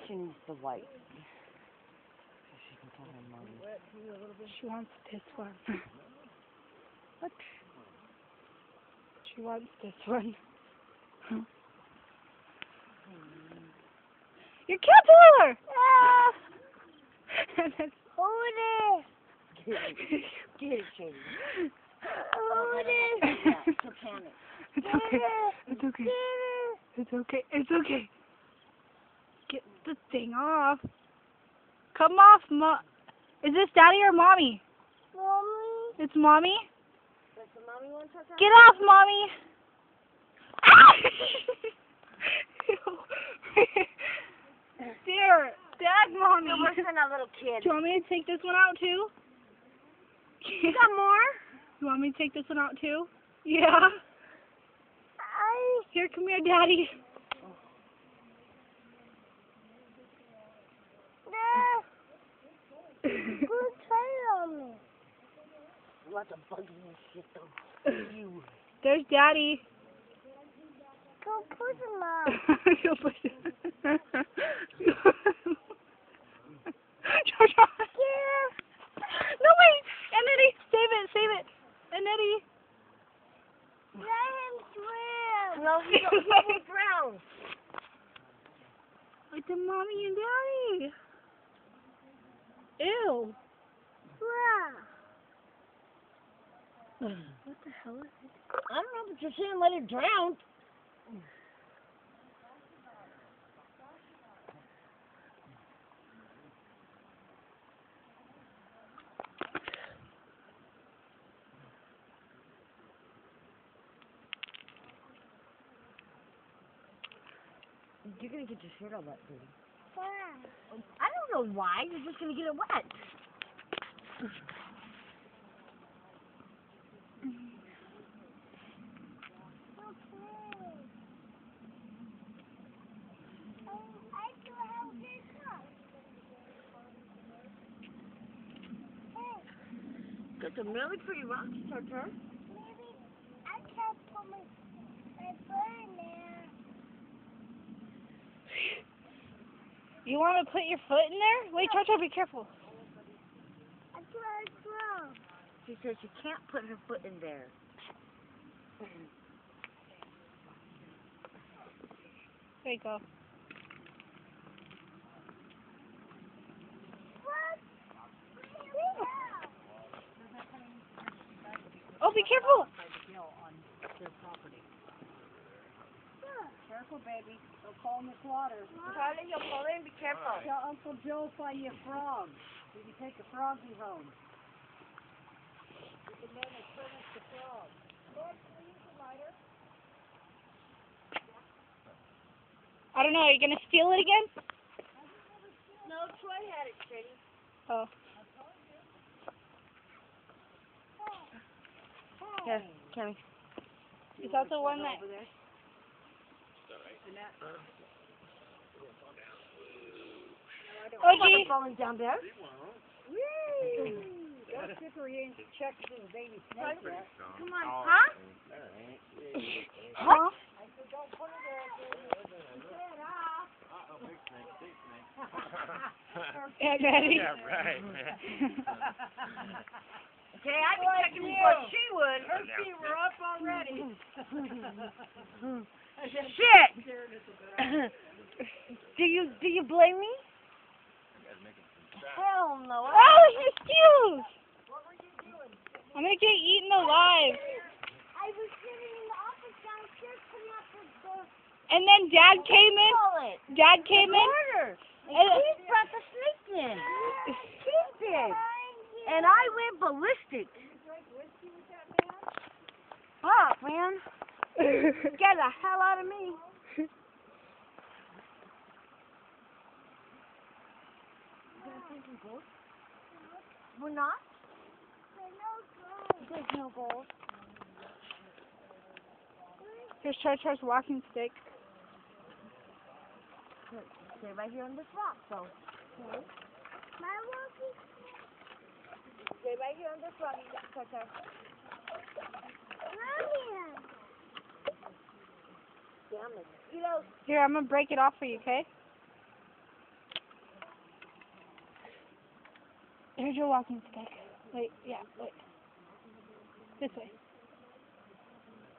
she needs the white. She can tell her mommy. She wants this one. What? She wants this one. You can't tell her! And then, Hold it! Get it, Shady. hold it! Don't panic. It's okay. It's okay. It's okay. It's okay. Get the thing off. Come off, Is this Daddy or Mommy? Mommy? It's Mommy? Does the mommy want to touch Get off, Mommy! There! Dad, Mommy! No worse than a little kid. Do you want me to take this one out too? You got more? You want me to take this one out too? Yeah. Here, come here, Daddy. Good try on me. Lots of bugs and shit though. You. There's Daddy. Go push him out. Go push him. No, wait! Annette, save it, save it. Annette. Let him swim. No, he will drown. With the Mommy and Daddy. Ew. What the hell is it? I don't know, but you're saying let it drown. You're gonna get your shirt all wet, baby. Why? I don't know why. You're just gonna get it wet. Got some really pretty rocks, Tartar. Maybe I can't put my foot in there. You want to put your foot in there? Wait, Cha-Cha, be careful. That's what I throw. She says she can't put her foot in there. There you go. Oh, be careful! Careful, baby. They'll call in the slaughter. Charlie, you'll fall in. Be careful. Tell Uncle Joe find you a frog. You can take a froggy home. You can then furnish the frog. I don't know, are you going to steal it again? No, Troy had it, Shady. Oh. Here, Cammy. Is that the one that... Oh, gee. Falling down there. Don't sit where you ain't checked for the baby snake yet. Come on. Huh? Huh? I said don't put it there. Yeah, Daddy. Yeah, right. Okay, I'd be checking before she would. Her feet were up already. Shit! Do you blame me? Hell no. Oh, your shoes! I'm going to get eaten alive. I was sitting in the office downstairs putting up the door. And then Dad came in. Dad came in. Murder. And he brought the snake in. He did. And I went ballistic. Fuck, man. Get the hell out of me. We're not? There's no gold. Here's Char-Char's walking stick. Stay right here on this rock, so. Okay. My walkie. Stay right here on this rock, Char-Char. Mommy. Damn it. You know, Here, I'm going to break it off for you, okay? Here's your walking stick. Wait, yeah, wait. This way.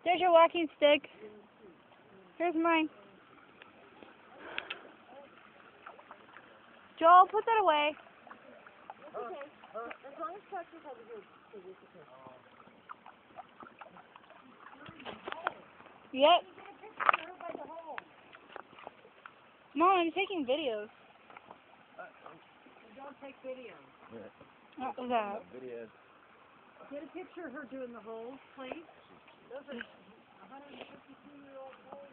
There's your walking stick. Here's mine. Joel, put that away. Okay. As long as Texas has a good it's okay. Yep. Mom, I'm taking videos. Don't take video. What was that? Video. Get a picture of her doing the holes, please. Those are 152-year-old holes.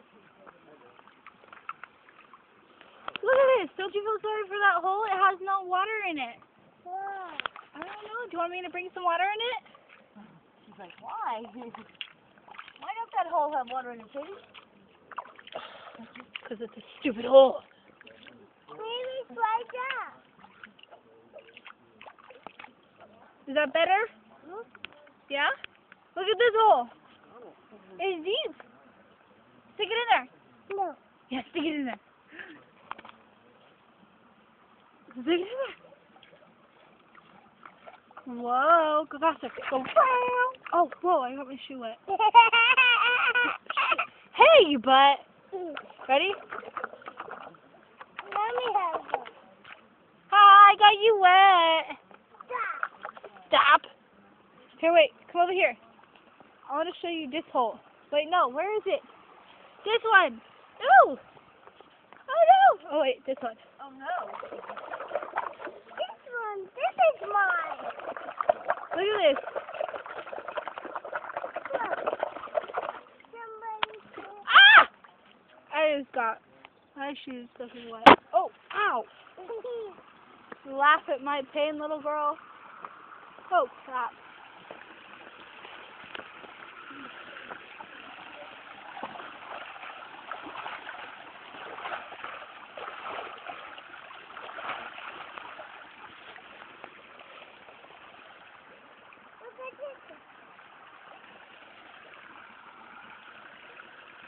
Look at this. Don't you feel sorry for that hole? It has no water in it. Why? I don't know. Do you want me to bring some water in it? She's like, why? Why don't that hole have water in it, Katie? Because it's a stupid hole. Maybe it's like that. Is that better? Yeah? Look at this hole. It's deep. Stick it in there. No. Yeah, stick it in there. Stick it in there. Whoa, go faster. Go. Oh, whoa, I got my shoe wet. Hey, you butt. Ready? Mommy has it. Hi, I got you wet. Stop. Stop. Here, wait. Come over here. I want to show you this hole. Wait, no. Where is it? This one. No. Oh, no. Oh, wait. This one. Oh, no. This one. This is mine. Look at this. Look. Somebody said. Ah! I just got my shoes soaking wet. Oh, ow. Laugh at my pain, little girl. Oh, crap. Look at this.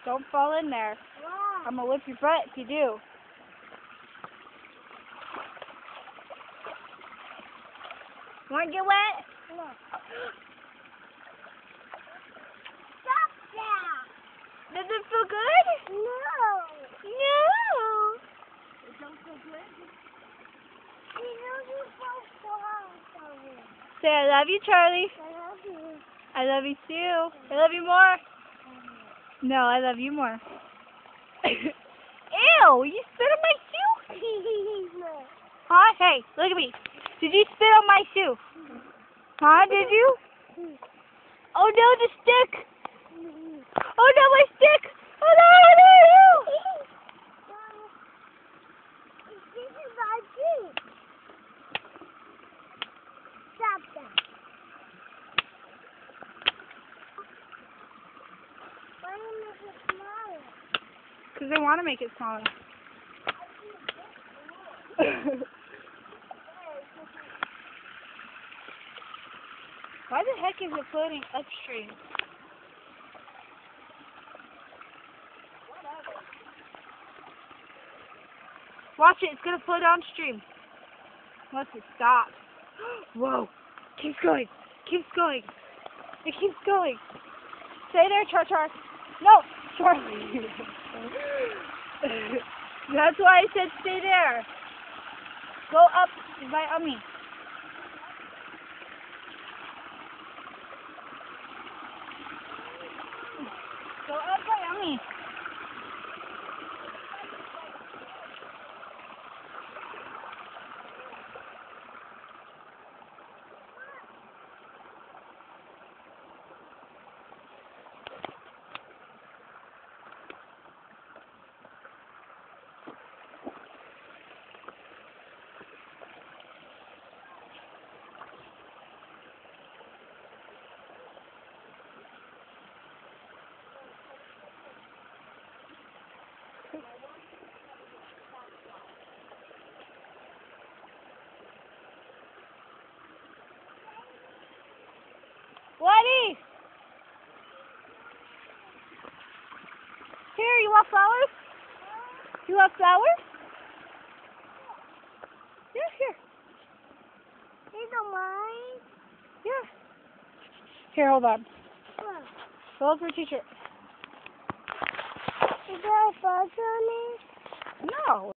Don't fall in there. Wow. I'm going to whip your butt if you do. Want to get wet? No. Stop that. Does it feel good? No. No. It don't feel good. You know you're supposed to have something. Say, I love you, Charlie. I love you. I love you, too. I love you more. No, I love you more. Ew, you spit on my shoe? No. Huh? Hey, look at me. Did you spit on my shoe? Huh, did you? Oh, no, the stick. Oh, no, my stick. Oh, no, no, no. This is our Jeep. Stop that. Why do you make it smaller? Because I want to make it smaller. Why the heck is it floating upstream? Watch it, it's going to flow downstream. Unless it stops. Whoa. Keeps going. Keeps going. It keeps going. Stay there, Char-Char. No, Charlie. That's why I said stay there. Go up by Ummi. Go up by Ummi. Letty! Here, you want flowers? You want flowers? Yeah, here. This Here, hold on. What? Hold for t-shirt. Is there a buzz on it? No.